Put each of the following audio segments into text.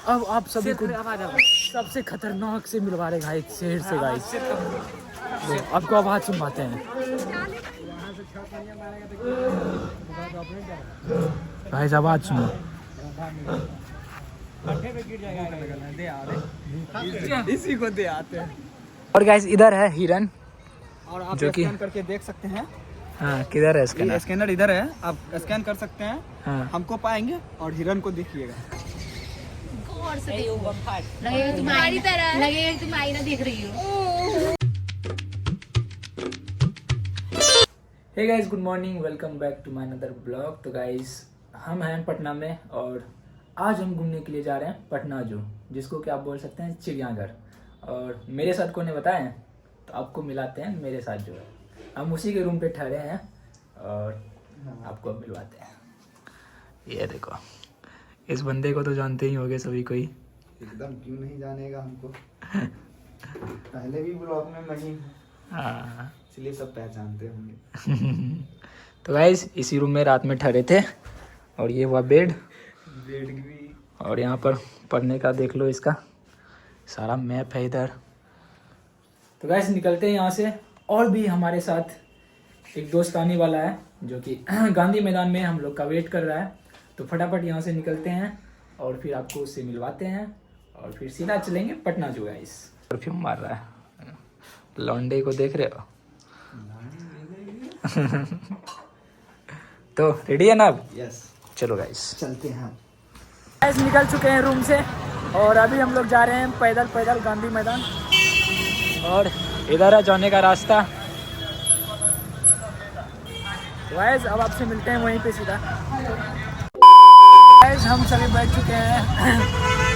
अब आप सभी को सबसे खतरनाक से मिलवा रहे गाइस, शेर से गाइस। तो आपको आवाज सुनवाते हैं गाइस, आवाज सुनो। इसी को दे आते हैं। और गाइस इधर है हिरन, और आप जो कि स्कैन करके देख सकते हैं। हाँ किधर है स्कैनर? स्कैनर इधर है, आप स्कैन कर सकते हैं। हाँ हमको पाएंगे और हिरन को देखिएगा। लगेगा तुम्हारी तरह, लगेगा तुम आईना देख रही हो। Hey guys, good morning, welcome back to my another blog. तो गाइस हम हैं पटना में और आज हम घूमने के लिए जा रहे हैं पटना जू, जिसको कि आप बोल सकते हैं चिड़ियाघर। और मेरे साथ कौन है बताएं? तो आपको मिलाते हैं मेरे साथ जो है। हम उसी के रूम पे ठहरे हैं और आपको अब मिलवाते हैं। ये देखो, इस बंदे को तो जानते ही होंगे सभी कोई। एकदम क्यों नहीं जानेगा हमको। पहले भी ब्लॉग में मैं ही हूँ, हाँ इसलिए सब पहचानते होंगे। तो गाइस इसी रूम में रात में ठहरे थे और ये हुआ बेड भी। और यहाँ पर पढ़ने का देख लो, इसका सारा मैप है इधर। तो गाइस निकलते हैं यहाँ से। और भी हमारे साथ एक दोस्त आने वाला है जो कि गांधी मैदान में हम लोग का वेट कर रहा है। तो फटाफट यहाँ से निकलते हैं और फिर आपको उससे मिलवाते हैं और फिर सीधा चलेंगे पटना जू। गाइस परफ्यूम मार रहा है, लौंडे को देख रहे हो? तो रेडी है ना अब? यस, चलो गाइस चलते हैं। गाइस निकल चुके हैं रूम से और अभी हम लोग जा रहे हैं पैदल पैदल गांधी मैदान। और इधर है जाने का रास्ता। गाइस अब आपसे मिलते हैं वहीं पे सीधा। गाइस हम सभी बैठ चुके हैं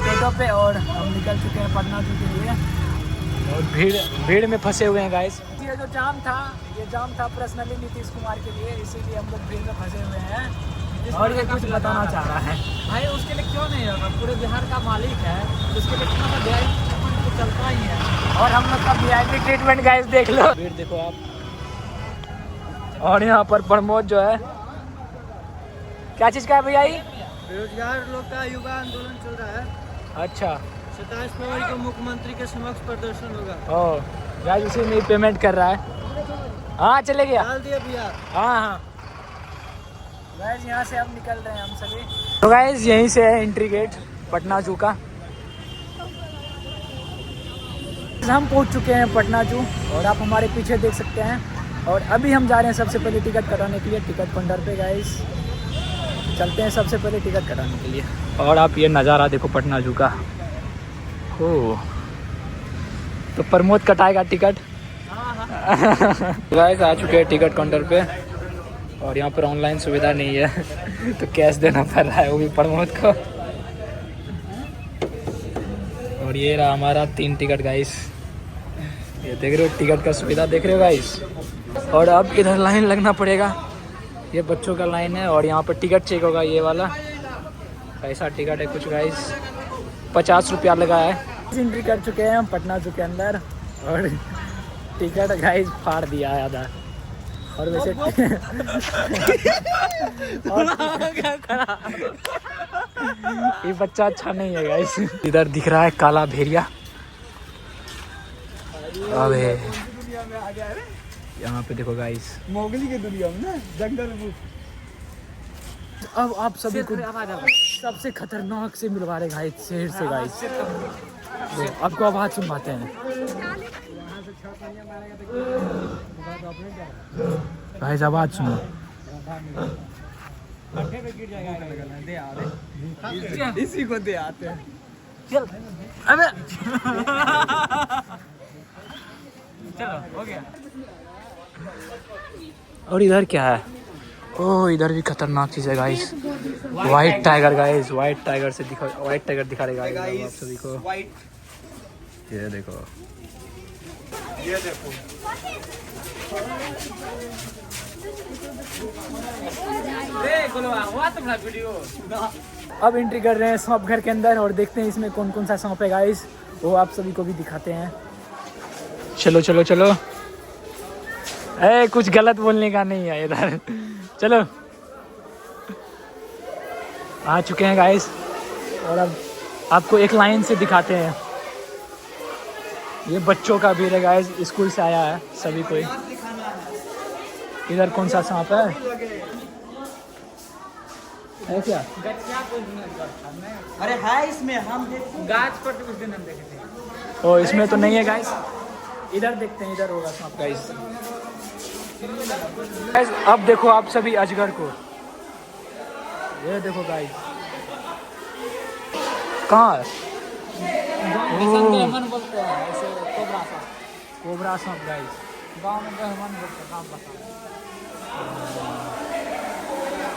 टोटो पे और हम निकल चुके हैं पटना जू के लिए। और भीड़ में फंसे हुए हैं गाइस। ये जो जाम था पर्सनली नीतीश कुमार के लिए, इसीलिए हम लोग भीड़ में फंसे हुए हैं। और ये कुछ बताना चाह रहा है भाई, उसके लिए क्यों नहीं होगा? पूरे बिहार का मालिक है, उसके लिए कितना तो चलता ही है। और हम लोग का वीआईपी ट्रीटमेंट गाइस देख लो, भीड़ देखो आप। और यहाँ पर प्रमोद जो है, क्या चीज़ का है भैया? बेरोजगार लोग का युवा आंदोलन चल रहा है। अच्छा 27 फरवरी को मुख्यमंत्री के समक्ष प्रदर्शन होगा। ओ गाइस उसी में पेमेंट कर रहा है। हाँ चले गया, डाल दिया भैया। हाँ गाइस यहाँ से अब निकल रहे हैं हम सभी। तो गाइस यहीं से है एंट्री गेट पटना जू का। हम पहुँच चुके हैं पटना जू और आप हमारे पीछे देख सकते हैं। और अभी हम जा रहे हैं सबसे पहले टिकट कटाने के लिए टिकट काउंटर पे। गाइस चलते हैं सबसे पहले टिकट कटाने के लिए। और आप ये नज़ारा देखो पटना जू का। ओ तो प्रमोद कटाएगा टिकट। गाइस आ चुके हैं टिकट काउंटर पे और यहाँ पर ऑनलाइन सुविधा नहीं है तो कैश देना पड़ रहा है, वो भी प्रमोद को। और ये रहा हमारा 3 टिकट गाइस, ये देख रहे हो टिकट का सुविधा देख रहे हो गाइस। और अब इधर लाइन लगना पड़ेगा, ये बच्चों का लाइन है। और यहाँ पर टिकट चेक होगा, ये वाला ऐसा टिकट है कुछ गाइस, 50 रुपया लगा है। एंट्री कर चुके हैं हम पटना जू के अंदर और टिकट गाइस फाड़ दिया है आधा। और वैसे ये बच्चा अच्छा नहीं है गाइस। इधर दिख रहा है काला भेड़िया। अबे यहाँ पे देखो गाइस, मोगली की दुनिया में ना, जंगल बुक। अब आप सभी को सबसे खतरनाक से मिलवा रहे गाइस, शेर से गाइस। तो आपको आवाज सुनवाते हैं गाइस, आवाज सुनो। इसी को दे आते हैं। चल अबे चलो हो गया। और इधर क्या है? ओह इधर भी खतरनाक चीज है guys, white tiger guys. White tiger दिखा रहे गाइस आप सभी को। ये देखो, ये देखो, अब एंट्री कर रहे हैं सांप घर के अंदर और देखते हैं इसमें कौन कौन सा सांप है गाइस, वो आप सभी को भी दिखाते हैं। चलो चलो चलो, कुछ गलत बोलने का नहीं है इधर। चलो आ चुके हैं गाइस और अब आपको एक लाइन से दिखाते हैं। ये बच्चों का भीड़ है गाइस, स्कूल से आया है सभी कोई। इधर कौन सा सांप है क्या? अरे है इसमें, हम गाछ पर तो उस दिन हम देखे थे। ओ इसमें तो नहीं है गाइस, इधर देखते हैं, इधर होगा सांप गाइस। गाइस अब देखो आप सभी अजगर को, ये देखो गाइस कहाँ है? मेहमान बोलते हैं ऐसे कोबरा सा, कोबरा सांप गाइस। गाँव में मेहमान बोलते हैं, नाम बता।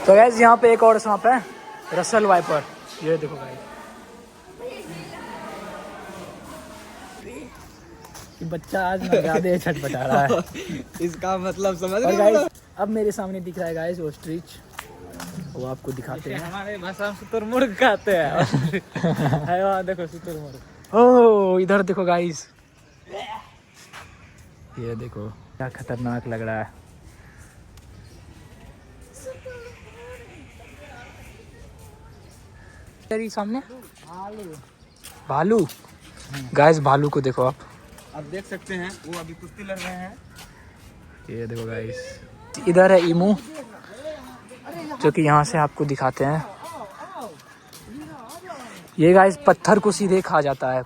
तो गाइस यहाँ पे एक और सांप है, रसल वाइपर, ये देखो गाइस। ये बच्चा आज ना ज्यादा छटपटा रहा है। इसका मतलब समझ और रहे गाइस हो? अब मेरे सामने दिख रहा है गाइस ऑस्ट्रिच, वो आपको दिखाते हैं। हमारे भाषा में शुतुरमुर्ग कहते हैं। है वहाँ देखो शुतुरमुर्ग। ओह इधर देखो गाइस, ये देखो क्या खतरनाक लग रहा है। तेरी सामने भालू, गाइस भालू को देखो आप देख सकते हैं, वो अभी कुश्ती लड़ रहे हैं। ये देखो गाइस। इधर है ईमू, जो कि यहाँ से आपको दिखाते हैं। ये गाइस पत्थर को सीधे खा जाता है,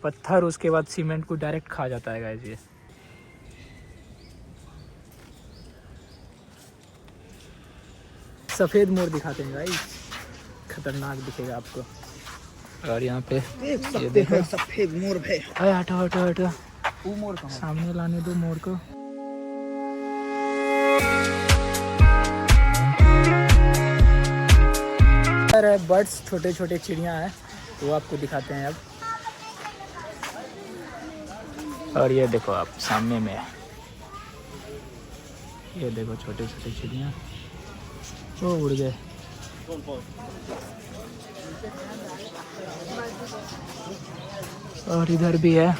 पत्थर उसके बाद सीमेंट को डायरेक्ट खा जाता है गाइस। ये सफेद मोर दिखाते हैं गाइस, खतरनाक दिखेगा आपको। और यहाँ पे ये देखो सफेद मोर है। अरे हटो हटो हटो, वो मोर कहाँ? सामने लाने दो मोर को। अरे बर्ड्स, छोटे छोटे चिड़िया हैं, वो आपको दिखाते हैं अब। और ये देखो आप सामने में, ये देखो छोटे छोटे चिड़िया, वो उड़ गए। और इधर भी है,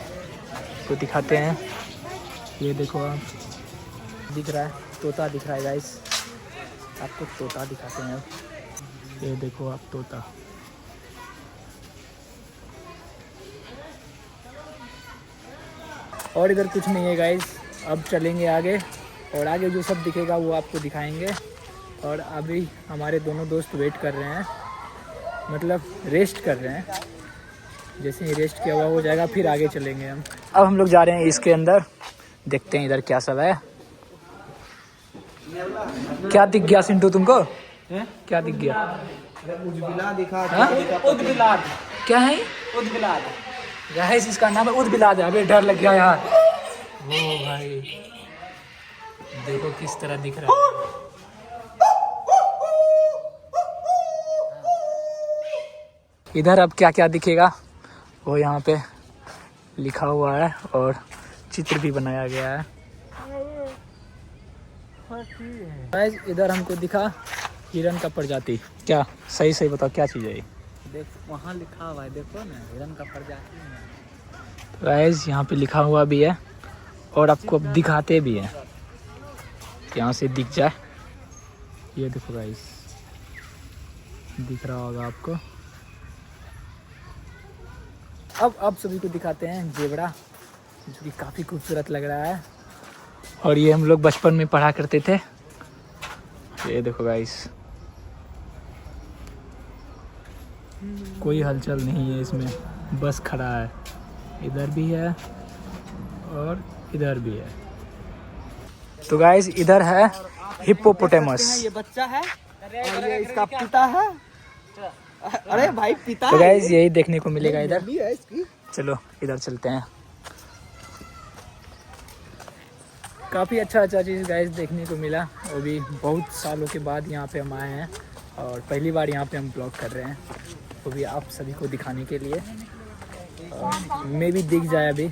तो दिखाते हैं। ये देखो आप, दिख रहा है तोता, दिख रहा है गाइस, आपको तोता दिखाते हैं अब। ये देखो आप तोता। और इधर कुछ नहीं है गाइस, अब चलेंगे आगे, और आगे जो सब दिखेगा वो आपको दिखाएंगे। और अभी हमारे दोनों दोस्त वेट कर रहे हैं, मतलब रेस्ट कर रहे हैं। जैसे ही रेस्ट किया हुआ हो जाएगा फिर आगे चलेंगे हम। अब हम लोग जा रहे हैं इसके अंदर, देखते हैं इधर क्या सब है। क्या दिख गया सिंटू तुमको? क्या दिख गया? उजबिला दिखा। उदबिलाद। क्या है? उदबिलाद। गाइस इसका नाम है उदबिलाद। अबे डर लग गया यार। ओ भाई देखो किस तरह दिख रहा है। इधर अब क्या क्या दिखेगा वो यहाँ पे लिखा हुआ है और चित्र भी बनाया गया है। गाइस इधर हमको दिखा हिरन का प्रजाति। क्या सही सही बताओ क्या चीज़ है ये? देख वहाँ लिखा हुआ है, देखो ना, हिरन का प्रजाति है। गाइस यहाँ पे लिखा हुआ भी है और आपको अब दिखाते भी हैं, यहाँ से दिख जाए। ये देखो गाइस, दिख रहा होगा आपको। अब सभी को दिखाते हैं जेबड़ा, जो कि काफ़ी खूबसूरत लग रहा है और ये हम लोग बचपन में पढ़ा करते थे। ये देखो गाइस, कोई हलचल नहीं है इसमें, बस खड़ा है। इधर भी है और इधर भी है। तो गाइस इधर है हिप्पोपोटेमस। ये बच्चा है और ये इसका पिता है। अरे भाई पिता। तो गाइस यही देखने को मिलेगा इधर। भी है इसकी। चलो इधर चलते हैं। काफ़ी अच्छा चीज़ गाइस देखने को मिला, वो भी बहुत सालों के बाद यहाँ पे हम आए हैं और पहली बार यहाँ पे हम ब्लॉग कर रहे हैं, वो भी आप सभी को दिखाने के लिए। मैं भी दिख जाए अभी।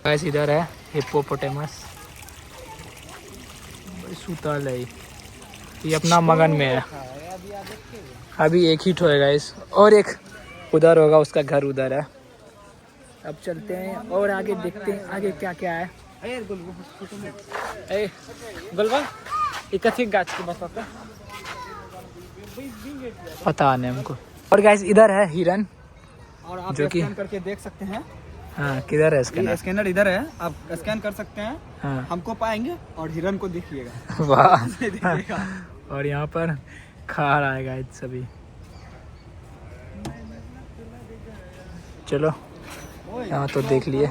गाइस इधर है हिप्पोपोटेमस, सुतल है ये, अपना मगन में है। अभी एक ही ठो है गाइस, और एक उधर होगा, उसका घर उधर है। अब चलते हैं और आगे देखते हैं आगे क्या क्या है। ए गोलबा, ये कथी गाछ के बताता? पता नहीं हमको। और गाइस इधर है हिरन, और आप जो कि- स्कैन करके देख सकते हैं। हाँ किधर है इसका ये नाम? स्कैनर इधर है, आप स्कैन कर सकते हैं, हाँ हमको पाएंगे और हिरन को देखिएगा। वाह। देखिएगा। और यहाँ पर खा रहा है गाइस सभी। चलो यहाँ तो देख लिए।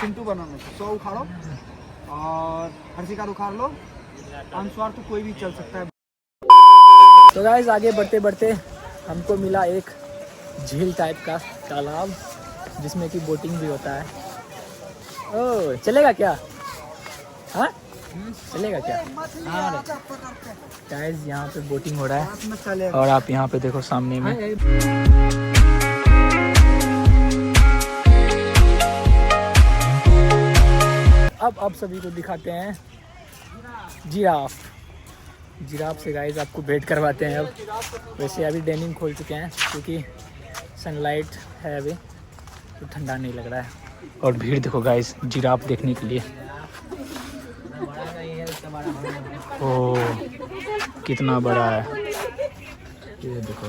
चिंटू बनाना 100 उखाड़ो और हर्षिका उखाड़ लो, अनुस्वार तो कोई भी चल सकता है। तो गाइस आगे बढ़ते बढ़ते हमको मिला एक झील टाइप का तालाब जिसमें कि बोटिंग भी होता है। ओह चलेगा क्या? हाँ चलेगा क्या? हाँ गाइस यहाँ पे बोटिंग हो रहा है चलेगा। और आप यहाँ पे देखो सामने में अब सभी को दिखाते हैं जिराफ। जिराफ से गाइस आपको भेंट करवाते हैं। अब वैसे अभी डेनिम खोल चुके हैं क्योंकि सनलाइट है अभी तो ठंडा नहीं लग रहा है। और भीड़ देखो गाइस जिराफ देखने के लिए। ओह कितना बड़ा है ये देखो।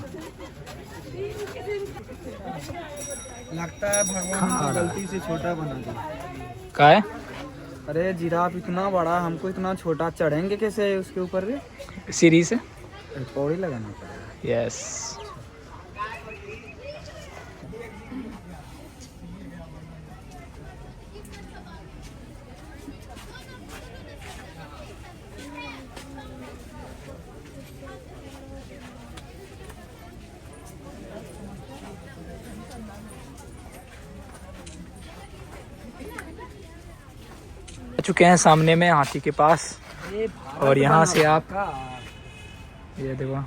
लगता है भगवान ने गलती से छोटा बना दिया। का है? अरे जिराफ इतना बड़ा, हमको इतना छोटा, चढ़ेंगे कैसे उसके ऊपर रे? सीढ़ी से। पौड़ी लगाना पड़ेगा। यस चुके हैं सामने में हाथी के पास। और यहाँ से आप ये देखो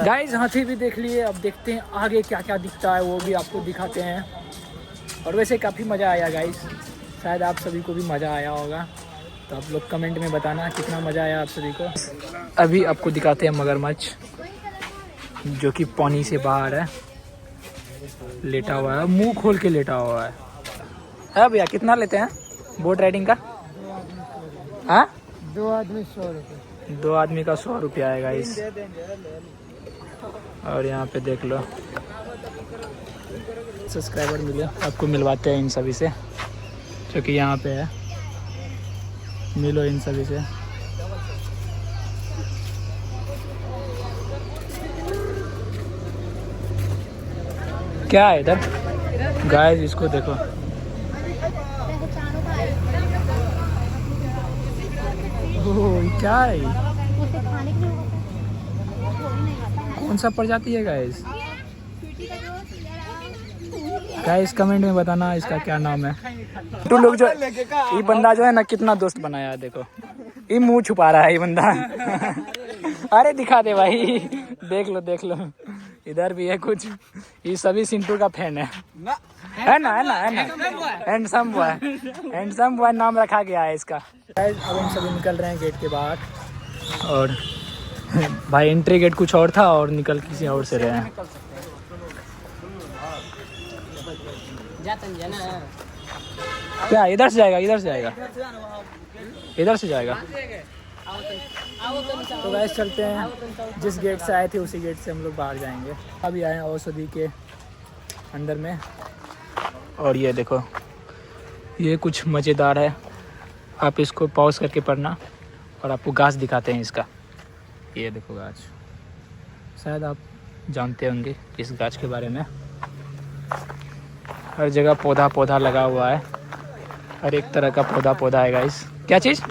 गाइस हाथी भी देख लिए। अब देखते हैं आगे क्या क्या दिखता है, वो भी आपको दिखाते हैं। और वैसे काफ़ी मज़ा आया गाइस, शायद आप सभी को भी मज़ा आया होगा। तो आप लोग कमेंट में बताना कितना मज़ा आया आप सभी को। अभी आपको दिखाते हैं मगरमच्छ जो कि पानी से बाहर है, लेटा हुआ है, मुंह खोल के लेटा हुआ है। भैया कितना लेते हैं बोट राइडिंग का? हाँ 2 आदमी 100 रुपये। 2 आदमी का 100 रुपया है गाइस। और यहाँ पे देख लो सब्सक्राइबर मिले, आपको मिलवाते हैं इन सभी से जो कि यहाँ पे है। मिलो इन सभी से। क्या है इधर गाइस, इसको देखो। ओह क्या है? कौन सा प्रजाति है गाइस? गाइस कमेंट में बताना इसका क्या नाम है। तो लोग जो ये बंदा जो है ना कितना दोस्त बनाया है देखो। ये मुंह छुपा रहा है ये बंदा। अरे दिखा दे भाई, देख लो इधर भी है कुछ। ये सभी सिंटू का फैन है ना? है ना हैंडसम बॉय नाम रखा गया है इसका। अब हम सभी निकल रहे हैं गेट के बाहर। और भाई एंट्री गेट कुछ और था और निकल किसी और से रहे हैं। क्या इधर से जाएगा? इधर से जाएगा। तो गाइस चलते हैं, जिस गेट से आए थे उसी गेट से हम लोग बाहर जाएंगे। अभी आए हैं औषधि के अंदर में। और ये देखो ये कुछ मज़ेदार है, आप इसको पॉज करके पढ़ना और आपको गाछ दिखाते हैं इसका। ये देखो गाछ, शायद आप जानते होंगे इस गाछ के बारे में। हर जगह पौधा लगा हुआ है, हर एक तरह का पौधा है गाइस। क्या चीज़?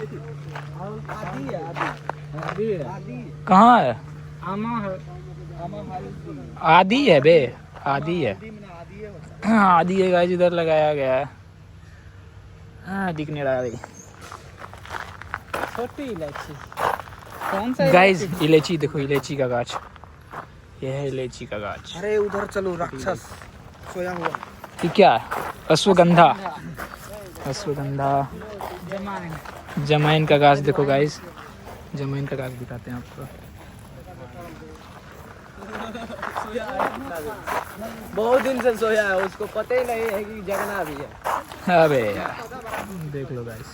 कहाँ है? आदि है बे, आदि है। हाँ आदि है गाइस, इधर लगाया गया है। हाँ दिख नहीं रहा भाई। छोटी इलायची कौन सा गाइस इलायची देखो, इलायची का गाछ। यह है इलायची का गाछ। अरे उधर चलो, राक्षस सोया हुआ। ये क्या है? अश्वगंधा जमाइन का गाछ देखो गाइस। जमाइन का गाछ दिखाते हैं आपको। बहुत दिन से सोया है, उसको पता ही नहीं है कि जगना भी है। अबे यार देख लो गाइस,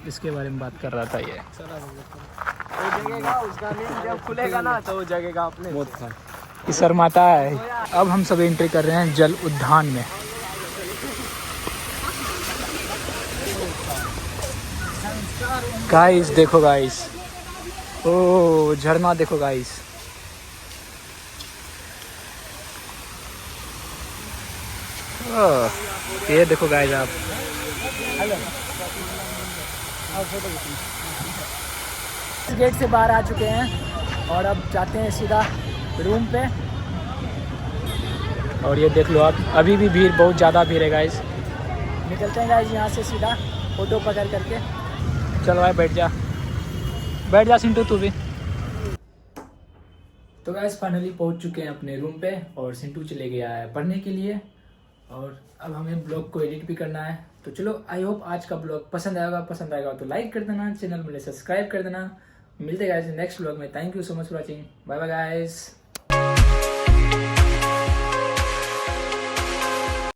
इसके बारे में बात कर रहा था ये। जगेगा उसका लिंक जब खुलेगा ना तो वो जगेगा अपने ये शर्माता है। अब हम सब एंट्री कर रहे हैं जल उद्यान में। गाइस देखो गाइस, ओ झरना देखो गाइस। ये देखो गाइस आप। इस गेट से बाहर आ चुके हैं और अब जाते हैं सीधा रूम पे। और ये देख लो आप, अभी भी भीड़, बहुत ज़्यादा भीड़ है गाइस। निकलते हैं गाइस यहाँ से सीधा ऑटो पकड़ करके। चलो भाई बैठ जा सिंटू तू भी। तो गाइस फाइनली पहुँच चुके हैं अपने रूम पे और सिंटू चले गया है पढ़ने के लिए और अब हमें ब्लॉग को एडिट भी करना है। तो चलो, आई होप आज का ब्लॉग पसंद आएगा तो लाइक कर देना, चैनल में सब्सक्राइब कर देना। मिलते हैं गाइस नेक्स्ट ब्लॉग में। Thank you so much for watching. Bye bye guys.